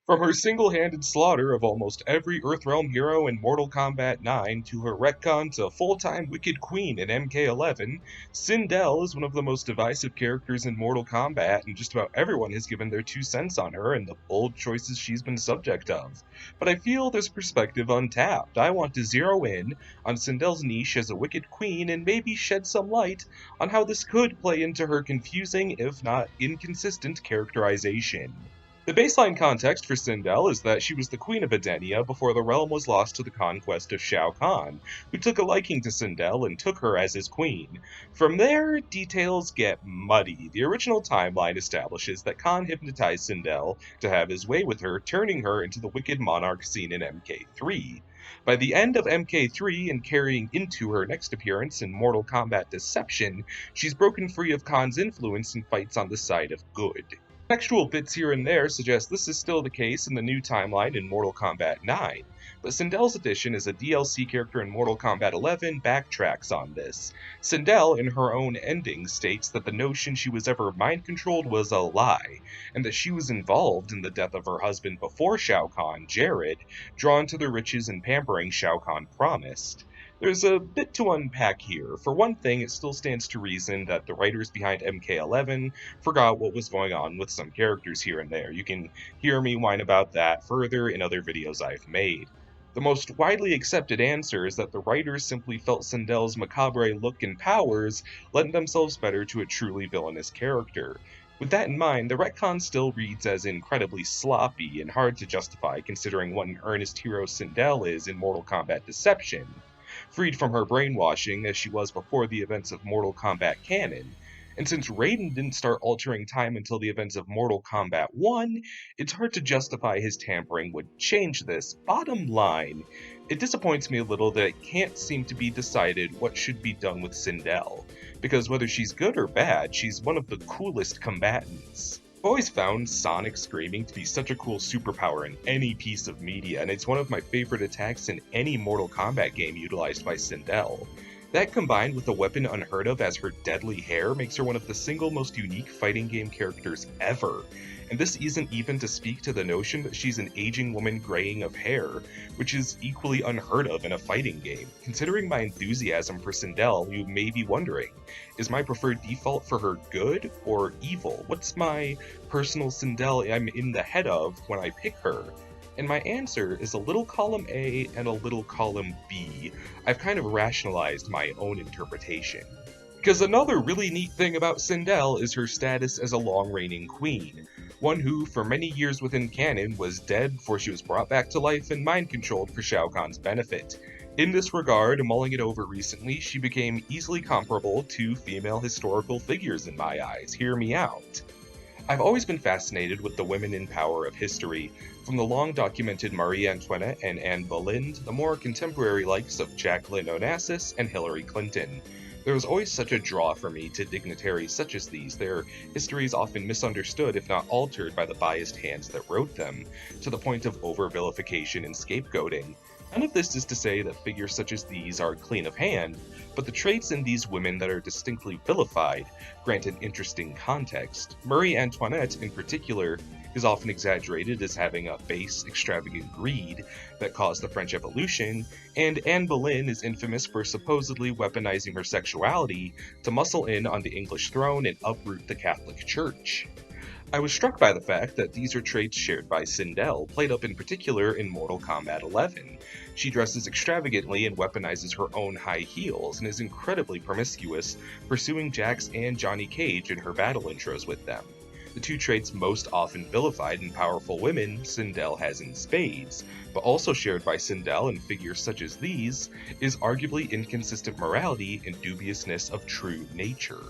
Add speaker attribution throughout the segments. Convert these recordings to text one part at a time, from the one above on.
Speaker 1: From her single-handed slaughter of almost every Earthrealm hero in Mortal Kombat 9 to her retcon to full-time Wicked Queen in MK11, Sindel is one of the most divisive characters in Mortal Kombat, and just about everyone has given their 2 cents on her and the bold choices she's been subject of. But I feel there's perspective untapped. I want to zero in on Sindel's niche as a Wicked Queen and maybe shed some light on how this could play into her confusing, if not inconsistent, characterization. The baseline context for Sindel is that she was the queen of Edenia before the realm was lost to the conquest of Shao Kahn, who took a liking to Sindel and took her as his queen. From there, details get muddy. The original timeline establishes that Kahn hypnotized Sindel to have his way with her, turning her into the wicked monarch seen in MK3. By the end of MK3 and carrying into her next appearance in Mortal Kombat Deception, she's broken free of Kahn's influence and fights on the side of good. Textual bits here and there suggest this is still the case in the new timeline in Mortal Kombat 9, but Sindel's addition as a DLC character in Mortal Kombat 11 backtracks on this. Sindel, in her own ending, states that the notion she was ever mind-controlled was a lie, and that she was involved in the death of her husband before Shao Kahn, Jared, drawn to the riches and pampering Shao Kahn promised. There's a bit to unpack here. For one thing, it still stands to reason that the writers behind MK11 forgot what was going on with some characters here and there. You can hear me whine about that further in other videos I've made. The most widely accepted answer is that the writers simply felt Sindel's macabre look and powers lent themselves better to a truly villainous character. With that in mind, the retcon still reads as incredibly sloppy and hard to justify considering what an earnest hero Sindel is in Mortal Kombat Deception. Freed from her brainwashing as she was before the events of Mortal Kombat canon. And since Raiden didn't start altering time until the events of Mortal Kombat 1, it's hard to justify his tampering would change this. Bottom line, it disappoints me a little that it can't seem to be decided what should be done with Sindel, because whether she's good or bad, she's one of the coolest combatants. I've always found Sonic screaming to be such a cool superpower in any piece of media, and it's one of my favorite attacks in any Mortal Kombat game utilized by Sindel. That combined with a weapon unheard of as her deadly hair makes her one of the single most unique fighting game characters ever. And this isn't even to speak to the notion that she's an aging woman graying of hair, which is equally unheard of in a fighting game. Considering my enthusiasm for Sindel, you may be wondering, is my preferred default for her good or evil? What's my personal Sindel I'm in the head of when I pick her? And my answer is a little column A and a little column B. I've kind of rationalized my own interpretation. Because another really neat thing about Sindel is her status as a long-reigning queen, one who, for many years within canon, was dead before she was brought back to life and mind-controlled for Shao Kahn's benefit. In this regard, mulling it over recently, she became easily comparable to female historical figures in my eyes. Hear me out. I've always been fascinated with the women in power of history, from the long-documented Marie Antoinette and Anne Boleyn to the more contemporary likes of Jacqueline Onassis and Hillary Clinton. There was always such a draw for me to dignitaries such as these, their histories often misunderstood if not altered by the biased hands that wrote them, to the point of over-vilification and scapegoating. None of this is to say that figures such as these are clean of hand, but the traits in these women that are distinctly vilified grant an interesting context. Marie Antoinette, in particular, is often exaggerated as having a base, extravagant greed that caused the French Revolution, and Anne Boleyn is infamous for supposedly weaponizing her sexuality to muscle in on the English throne and uproot the Catholic Church. I was struck by the fact that these are traits shared by Sindel, played up in particular in Mortal Kombat 11. She dresses extravagantly and weaponizes her own high heels, and is incredibly promiscuous, pursuing Jax and Johnny Cage in her battle intros with them. The two traits most often vilified in powerful women Sindel has in spades, but also shared by Sindel and figures such as these, is arguably inconsistent morality and dubiousness of true nature.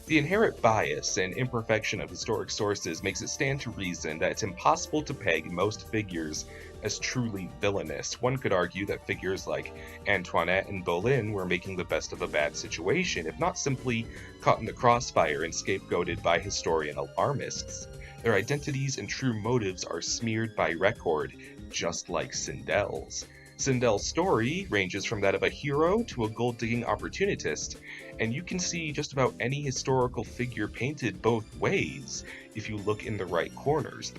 Speaker 1: The inherent bias and imperfection of historic sources makes it stand to reason that it's impossible to peg most figures as truly villainous. One could argue that figures like Antoinette and Boleyn were making the best of a bad situation, if not simply caught in the crossfire and scapegoated by historian alarmists. Their identities and true motives are smeared by record, just like Sindel's. Sindel's story ranges from that of a hero to a gold-digging opportunist, and you can see just about any historical figure painted both ways if you look in the right corners.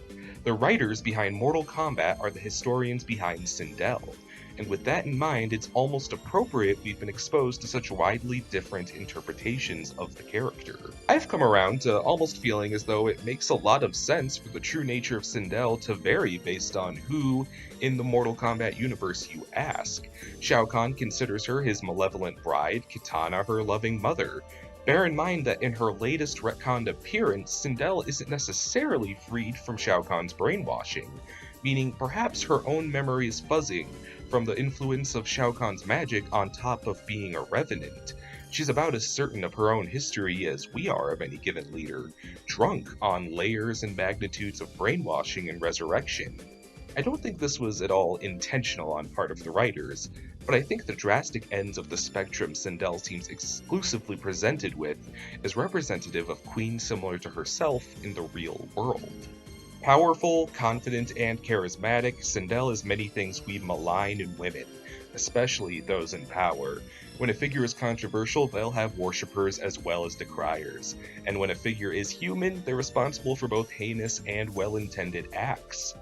Speaker 1: The The writers behind Mortal Kombat are the historians behind Sindel, and with that in mind, it's almost appropriate we've been exposed to such widely different interpretations of the character. I've come around to almost feeling as though it makes a lot of sense for the true nature of Sindel to vary based on who in the Mortal Kombat universe you ask. Shao Kahn considers her his malevolent bride, Kitana her loving mother. Bear in mind that in her latest retconned appearance, Sindel isn't necessarily freed from Shao Kahn's brainwashing, meaning perhaps her own memory is fuzzing from the influence of Shao Kahn's magic on top of being a revenant. She's about as certain of her own history as we are of any given leader, drunk on layers and magnitudes of brainwashing and resurrection. I don't think this was at all intentional on part of the writers, but I think the drastic ends of the spectrum Sindel seems exclusively presented with is representative of queens similar to herself in the real world. Powerful, confident, and charismatic, Sindel is many things we malign in women, especially those in power. When a figure is controversial, they'll have worshippers as well as decriers, and when a figure is human, they're responsible for both heinous and well-intended acts.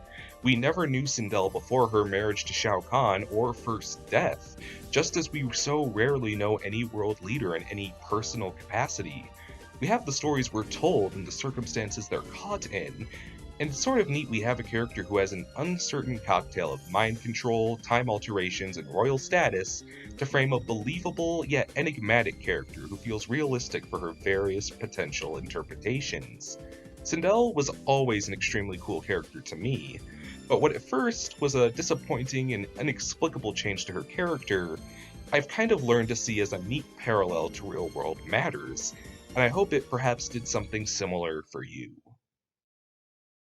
Speaker 1: We never knew Sindel before her marriage to Shao Kahn or first death, just as we so rarely know any world leader in any personal capacity. We have the stories we're told and the circumstances they're caught in, and it's sort of neat we have a character who has an uncertain cocktail of mind control, time alterations, and royal status to frame a believable yet enigmatic character who feels realistic for her various potential interpretations. Sindel was always an extremely cool character to me, but what at first was a disappointing and inexplicable change to her character, I've kind of learned to see as a neat parallel to real world matters, and I hope it perhaps did something similar for you.